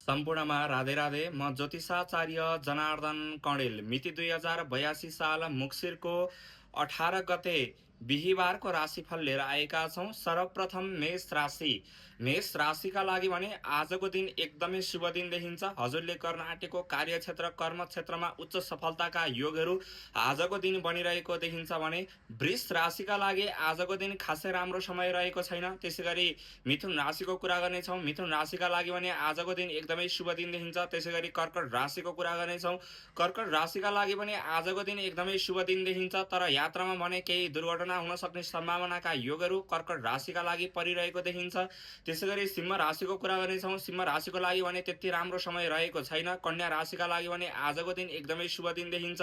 सम्पूर्णमा राधे राधे। म ज्योतिषाचार्य जनार्दन कणेल। मिति 2082 साल मुक्सिरको 18 गते बिहिबारको राशिफल लिएर आएका छौँ। सर्वप्रथम मेष राशि। मेष राशिका लागि भने आजको दिन एकदमै शुभ दिन देखिन्छ। हजुरले गर्न आँटेको कार्यक्षेत्र कर्म क्षेत्रमा उच्च सफलताका योगहरू आजको दिन बनिरहेको देखिन्छ भने वृष राशिका लागि आजको दिन खासै राम्रो समय रहेको छैन। त्यसै गरी मिथुन राशिको कुरा गर्नेछौँ। मिथुन राशिका लागि भने आजको दिन एकदमै शुभ दिन देखिन्छ। त्यसै गरी कर्कट राशिको कुरा गर्नेछौँ। कर्कट राशिका लागि भने आजको दिन एकदमै शुभ दिन देखिन्छ, तर यात्रामा भने केही दुर्घटना हुन सक्ने सम्भावनाका योगहरू कर्कट राशिका लागि परिरहेको देखिन्छ। त्यसै गरी सिंह राशिको कुरा गर्नेछौँ। सिंह राशिको लागि भने त्यति राम्रो समय रहेको छैन। कन्या राशिका लागि भने आजको दिन एकदमै शुभ दिन देखिन्छ।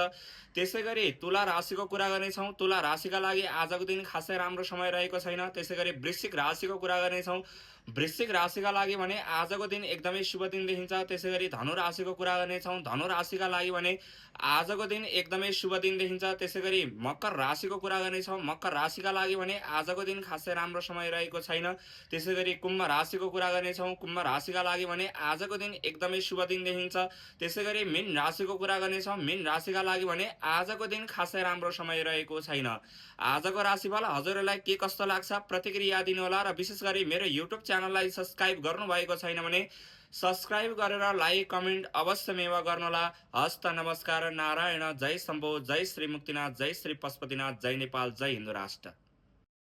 त्यसै गरी तुला राशिको कुरा गर्नेछौँ। तुला राशिका लागि आजको दिन खासै राम्रो समय रहेको छैन। त्यसै गरी वृश्चिक राशिको कुरा गर्नेछौँ। वृश्चिक राशिका लागि भने आजको दिन एकदमै शुभ दिन देखिन्छ। त्यसै गरी धनु राशिको कुरा गर्नेछौँ। धनु राशिका लागि भने आजको दिन एकदमै शुभ दिन देखिन्छ। त्यसै गरी मकर राशिको कुरा गर्नेछौँ। मकर राशिका लागि भने आजको दिन खासै राम्रो समय रहेको छैन। त्यसै गरी कुम्भ राशिको कुरा गर्नेछौँ। कुम्भ राशिका लागि भने आजको दिन एकदमै शुभ दिन देखिन्छ। त्यसै गरी मीन राशिको कुरा गर्नेछौँ। मीन राशिका लागि भने आजको दिन खासै राम्रो समय रहेको छैन। आजको राशिफल हजुरहरूलाई के कस्तो लाग्छ प्रतिक्रिया दिनुहोला र विशेष गरी मेरो युट्युब च्यानललाई सब्स्क्राइब गर्नुभएको छैन भने सब्स्क्राइब गरेर लाइक कमेन्ट अवश्यमेव गर्नुहोला। हस्त नमस्कार। नारायण। जय शम्भो। जय श्री मुक्तिनाथ। जय श्री पशुपतिनाथ। जय नेपाल। जय हिन्दू राष्ट्र।